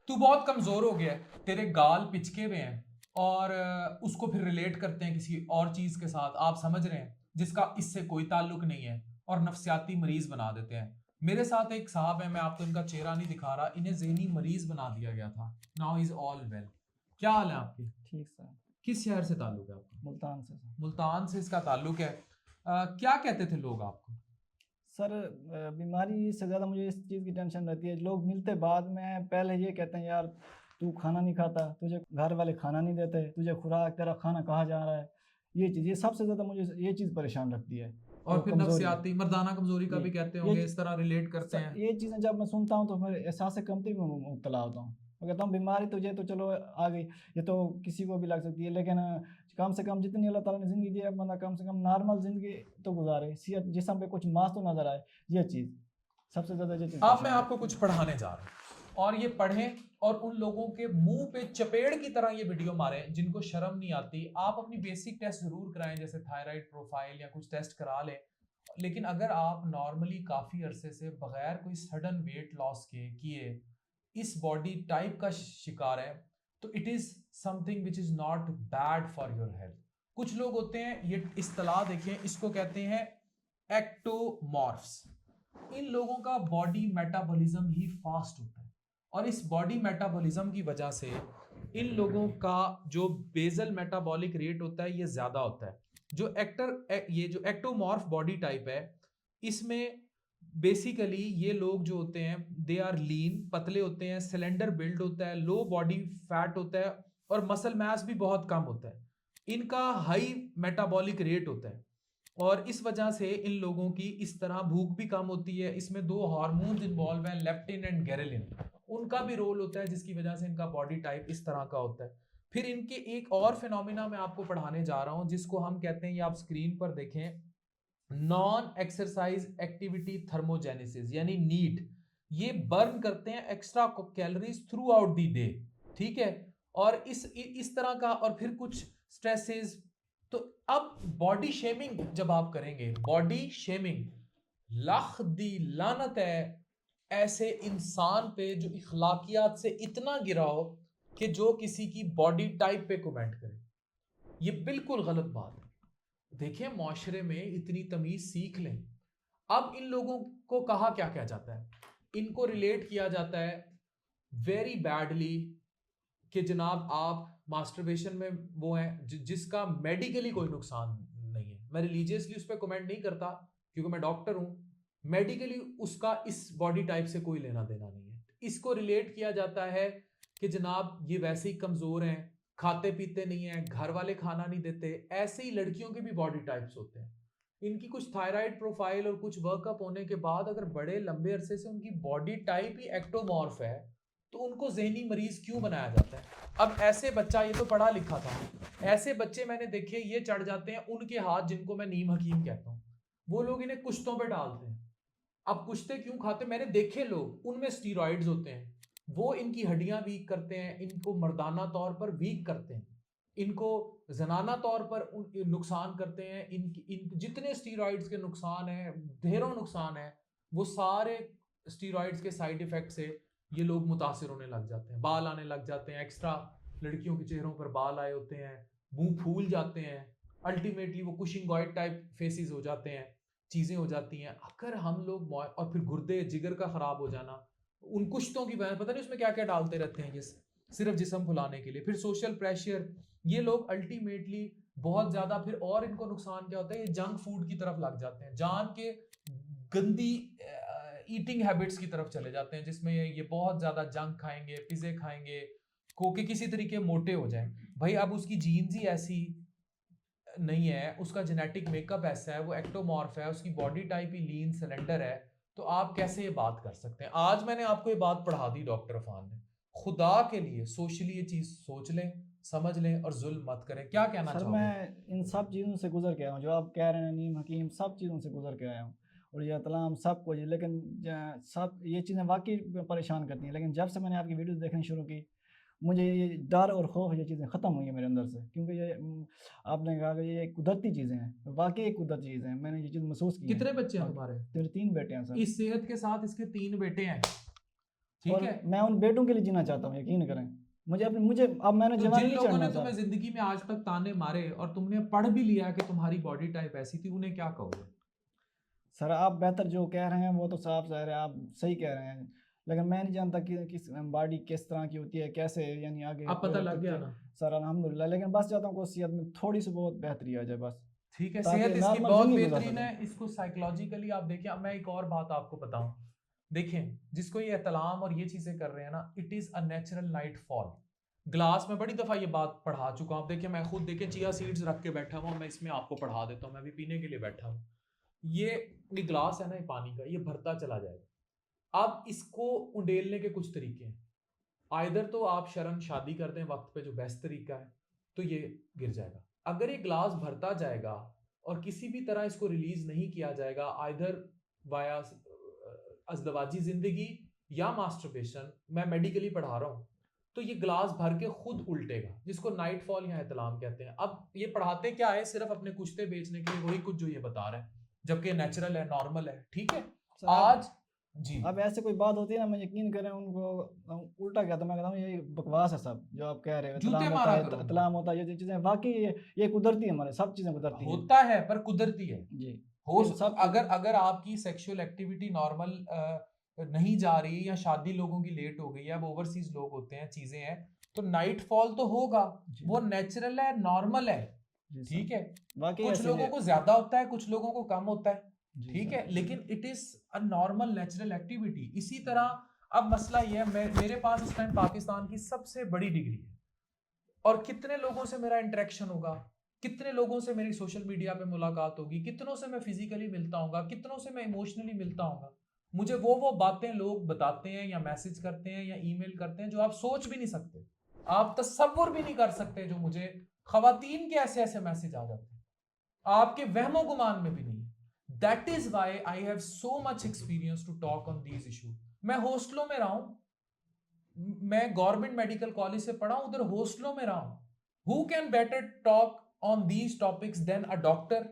तू बहुत कमजोर हो गया है, तेरे गाल पिचके हुए हैं, और उसको फिर रिलेट करते हैं किसी और चीज के साथ, आप समझ रहे हैं, जिसका इससे कोई ताल्लुक नहीं है, और नफ्सियाती मरीज बना देते हैं। मेरे साथ एक साहब है, मैं आपको इनका चेहरा नहीं दिखा रहा, इन्हें ज़हनी मरीज बना दिया गया था। Now is all well. क्या हाल है आपके? ठीक सर। किस शहर से ताल्लुक है आपका? मुल्तान से सर। मुल्तान से इसका ताल्लुक है। क्या कहते थे लोग आपको? सर बीमारी से ज़्यादा मुझे इस चीज़ की टेंशन रहती है, लोग मिलते बाद में पहले ये कहते हैं यार तू खाना नहीं खाता, तुझे घर वाले खाना नहीं देते, तुझे खुराक तेरा खाना कहाँ जा रहा है। ये चीज़, ये सबसे ज़्यादा मुझे ये चीज़ परेशान रखती है। और और फिर कमज़ोरी, नफ्सियाती मर्दाना कमजोरी का ये भी कहते ये होंगे, इस तरह रिलेट करते सर हैं। ये चीज़ें जब मैं सुनता हूँ तो फिर एहसास कमती में मुब्तला होता हूँ। मैं कहता हूँ बीमारी तुझे तो चलो आ गई, ये तो किसी को भी लग सकती है, लेकिन कम से कम जितनी अल्लाह ताला ने ज़िंदगी दी है, बंदा कम से कम नॉर्मल ज़िंदगी तो गुजारे, सेहत जिस्म पे कुछ मांस तो नज़र आए। ये चीज़ सबसे ज़्यादा, ये चीज़ अब मैं परेशान आपको करती कुछ है। पढ़ाने जा रहा हूँ, और ये पढ़ें, और उन लोगों के मुंह पे चपेड़ की तरह ये वीडियो मारें जिनको शर्म नहीं आती। आप अपनी बेसिक टेस्ट जरूर कराएं, जैसे थायराइड प्रोफाइल या कुछ टेस्ट करा लें। लेकिन अगर आप नॉर्मली काफ़ी अरसे से बगैर कोई सडन वेट लॉस के किए इस बॉडी टाइप का शिकार है, तो it is something which is not bad for your health. कुछ लोग होते हैं, ये इस्तेलाह देखें, इसको कहते हैं एक्टोमॉर्फ्स। इन लोगों का बॉडी मेटाबॉलिज्म ही फास्ट होता है, और इस बॉडी मेटाबॉलिज्म की वजह से इन लोगों का जो बेजल मेटाबॉलिक रेट होता है ये ज़्यादा होता है। ये जो एक्टोमॉर्फ बॉडी टाइप है, इसमें बेसिकली ये लोग जो होते हैं दे आर लीन, पतले होते हैं, सिलेंडर बिल्ड होता है, लो बॉडी फैट होता है, और मसल मास भी बहुत कम होता है। इनका हाई मेटाबॉलिक रेट होता है, और इस वजह से इन लोगों की इस तरह भूख भी कम होती है। इसमें दो हार्मोन्स इन्वॉल्व हैं, लेप्टिन एंड गेरेलिन, उनका भी रोल होता है, जिसकी वजह से इनका बॉडी टाइप इस तरह का होता है। फिर इनके एक और फिनोमिना मैं आपको पढ़ाने जा रहा हूं, जिसको हम कहते हैं, ये आप स्क्रीन पर देखें, नॉन एक्सरसाइज एक्टिविटी थर्मोजेनेसिस, यानी नीट। ये बर्न करते हैं extra calories through out the day, ठीक है। और इस तरह का, और फिर कुछ स्ट्रेसेस। तो अब बॉडी शेमिंग जब आप करेंगे, बॉडी शेमिंग, लाख दी लानत है ऐसे इंसान पे जो इखलाकियात से इतना गिरा हो कि जो किसी की बॉडी टाइप पे कमेंट करे। ये बिल्कुल गलत बात है। देखिए, माशरे में इतनी तमीज सीख लें। अब इन लोगों को कहा क्या क्या जाता है, इनको रिलेट किया जाता है वेरी बैडली कि जनाब आप मास्टरबेशन में वो हैं जिसका मेडिकली कोई नुकसान नहीं है। मैं रिलीजियसली उस पर कमेंट नहीं करता, क्योंकि मैं डॉक्टर हूं। मेडिकली उसका इस बॉडी टाइप से कोई लेना देना नहीं है। इसको रिलेट किया जाता है कि जनाब ये वैसे ही कमजोर हैं, खाते पीते नहीं है, घर वाले खाना नहीं देते। ऐसे ही लड़कियों के भी बॉडी टाइप्स होते हैं। इनकी कुछ थायराइड प्रोफाइल और कुछ वर्कअप होने के बाद अगर बड़े लंबे अरसे से उनकी बॉडी टाइप ही एक्टोमॉर्फ है, तो उनको जहनी मरीज क्यों बनाया जाता है? अब ऐसे बच्चा, ये तो पढ़ा लिखा था, ऐसे बच्चे मैंने देखे ये चढ़ जाते हैं उनके हाथ, जिनको मैं नीम हकीम कहता हूँ। वो लोग इन्हें कुश्तों पे डालते हैं। अब कुश्ते क्यों खाते, मैंने देखे लोग, उनमें स्टीरॉइड्स होते हैं, वो इनकी हड्डियां वीक करते हैं, इनको मर्दाना तौर पर वीक करते हैं, इनको जनाना तौर पर नुकसान करते हैं। इन जितने स्टीरॉइड्स के नुकसान हैं, ढेरों नुकसान है, वो सारे स्टीरॉइड्स के साइड इफेक्ट से ये लोग मुतासिर होने लग जाते हैं, बाल आने लग जाते हैं एक्स्ट्रा, लड़कियों के चेहरों पर बाल आए होते हैं, मुंह फूल जाते हैं, अल्टीमेटली वो कुशिंगॉइड टाइप फेसेस हो जाते हैं, चीज़ें हो जाती हैं। अगर हम लोग, और फिर गुर्दे जिगर का ख़राब हो जाना, उन कुश्तों की वजह, पता नहीं उसमें क्या क्या डालते रहते हैं ये, सिर्फ जिस्म फुलाने के लिए। फिर सोशल प्रेशर, ये लोग अल्टीमेटली बहुत ज़्यादा, फिर और इनको नुकसान क्या होता है, ये जंक फूड की तरफ लग जाते हैं, जान के गंदी ईटिंग हैबिट्स की तरफ चले जाते हैं, जिसमें ये बहुत ज़्यादा जंक खाएंगे, पिज़्ज़े खाएंगे, को के किसी तरीके मोटे हो जाएं। भाई अब उसकी जीन्स ही ऐसी नहीं है, उसका जेनेटिक मेकअप ऐसा है, वो एक्टोमॉर्फ है, उसकी बॉडी टाइप ही लीन सिलेंडर है, तो आप कैसे ये बात कर सकते हैं? आज मैंने आपको ये बात पढ़ा दी डॉक्टर अफान ने। खुदा के लिए सोशली ये चीज़ सोच लें, समझ लें, और जुल्म मत करें। क्या कहना सर चाहोगे? मैं इन सब चीज़ों से गुजर के आया हूँ, जो आप कह रहे हैं नीम हकीम, सब चीज़ों से गुजर के आया हूँ, और ये तलाम सब कुछ। लेकिन सब ये चीज़ें वाकई परेशान करती हैं, लेकिन जब से मैंने आपकी वीडियोस देखनी शुरू की, मुझे ये डर और खौफ, ये चीज़ें ख़त्म हुई हैं मेरे अंदर से। क्योंकि ये आपने कहा कि ये कुदरती चीज़ें हैं, वाकई कुदरती चीज़ें हैं, मैंने ये चीज़ महसूस की हैं। कितने बच्चे हैं वाकई तुम्हारे? मेरे 3 बेटे हैं सर। इस सेहत के साथ इसके 3 बेटे हैं। ठीक और है। मैं उन बेटों के लिए जीना चाहता हूँ, यकीन करें। मुझे अब मैंने तो जवानी जिन नहीं लोगों चढ़ना ने तुम्हें चाहता। जिंदगी में आज तक ताने मारे और तुमने पढ़ भी लिया कि तुम्हारी बॉडी टाइप ऐसी थी, उन्हें क्या कहोगे? सर आप बेहतर जो कह रहे हैं वो तो साफ ज़ाहिर है, आप सही कह रहे हैं, लेकिन मैं नहीं जानता कि किस बॉडी किस तरह की होती है, कैसे यानी आगे अब पता लग गया ना। सर अल्हम्दुलिल्लाह, लेकिन बस चाहता हूँ कि सेहत में थोड़ी सी बहुत बेहतरी आ जाए बस, ठीक है, ताकि सेहत इसकी नॉर्मल बहुत ज़िंदगी गुजार बेहतरीन सकूँ। है। इसको साइकोलॉजिकली आप देखिए। अब मैं एक और बात आपको बताऊं, देखें जिसको ये एहतलाम और ये चीजें कर रहे हैं ना, it is a natural night fall. Glass में बड़ी दफा ये बात पढ़ा चुका हूं। आप देखिए, मैं खुद देखिए चिया सीड्स रख के बैठा हुआ, मैं इसमें आपको पढ़ा देता हूं, मैं भी पीने के लिए बैठा हूं। ये ग्लास है ना, ये पानी का, ये भरता चला जाएगा। अब इसको उंडेलने के कुछ तरीके हैं। आइदर तो आप शर्म शादी कर दें वक्त पे, जो बेस्ट तरीका है, तो ये गिर जाएगा। अगर ये ग्लास भरता जाएगा और किसी भी तरह इसको रिलीज नहीं किया जाएगा, आइदर वाया अजदवाजी जिंदगी या मास्टरबेशन, मैं मेडिकली पढ़ा रहा हूं, तो ये ग्लास भर के खुद उल्टेगा, जिसको नाइट फॉल या एहतलाम कहते हैं। अब ये पढ़ाते क्या है, सिर्फ अपने कुश्ते बेचने के लिए, वही कुछ जो ये बता रहे हैं, जबकि नेचुरल है, नॉर्मल है। ठीक है। सर आज जी अब ऐसे कोई बात होती है ना, मैं यकीन करें उनको उल्टा कहता हूँ, मैं कहता हूँ ये बकवास है सब जो आप कह रहे हो, जूते इतलाम होता मारा है, करो उनको। इतलाम होता है, ये चीज़ें वाकई ये कुदरती है, हमारे सब चीज़ें कुदरती हैं होता है पर कुदरती है। जी। हो इन सब अगर अगर आपकी सेक्सुअल एक्टिविटी नॉर्मल नहीं जा रही, या शादी लोगों की लेट हो गई, या अब ओवरसीज लोग होते हैं, चीजें हैं, तो नाइट फॉल तो होगा। जी वो नेचुरल है, नॉर्मल है। जी सर, ठीक है। वाकई कुछ ऐसे लोगों को ज्यादा होता है, कुछ लोगों को कम होता है। जी ठीक सर। है, लेकिन it is a normal natural activity. इसी तरह अब मसला ये है, मेरे पास इस टाइम पाकिस्तान की सबसे बड़ी डिग्री है, और कितने लोगों से मेरा इंटरेक्शन होगा, कितने लोगों से मेरी सोशल मीडिया पे मुलाकात होगी, कितनों से मैं फिजिकली मिलता हूँ, कितनों से मैं इमोशनली मिलता हूँ। मुझे वो बातें लोग बताते हैं या मैसेज करते हैं या ईमेल करते हैं, जो आप सोच भी नहीं सकते, आप तसव्वुर भी नहीं कर सकते, जो मुझे खवातीन के ऐसे ऐसे मैसेज आ जाते हैं, आपके वहमो गुमान में भी नहीं। That is why I have so much experience to talk on these issue. मैं हॉस्टलों में रहा हूं, मैं गवर्नमेंट मेडिकल कॉलेज से पढ़ा हूं, उधर हॉस्टलों में रहा हूं। Who can better talk on these topics than a doctor,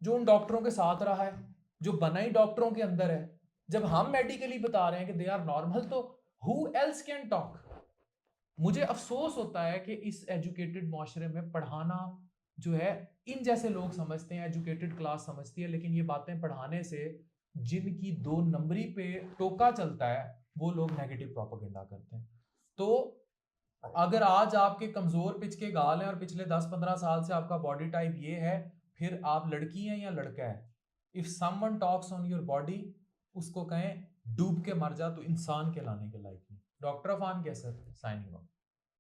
जो उन डॉक्टरों के साथ रहा है, जो बना ही डॉक्टरों के अंदर है। जब हम मेडिकली बता रहे हैं कि दे आर नॉर्मल, तो हु एल्स कैन टॉक? मुझे अफसोस होता है कि इस एजुकेटेड माशरे में पढ़ाना जो है, इन जैसे लोग समझते हैं, एजुकेटेड क्लास समझती है, लेकिन ये बातें पढ़ाने से जिनकी 2 नंबरी पे टोका चलता है, वो लोग नेगेटिव प्रोपेगेंडा करते हैं। तो अगर आज आपके कमजोर पिच के गाल हैं और पिछले 10-15 साल से आपका बॉडी टाइप ये है, फिर आप लड़की हैं या लड़का है, if someone talks on your body, उसको कहें डूब के मर जा, तो इंसान के लाने के लायक नहीं। डॉक्टर अफान कैसर, साइनिंग ऑफ।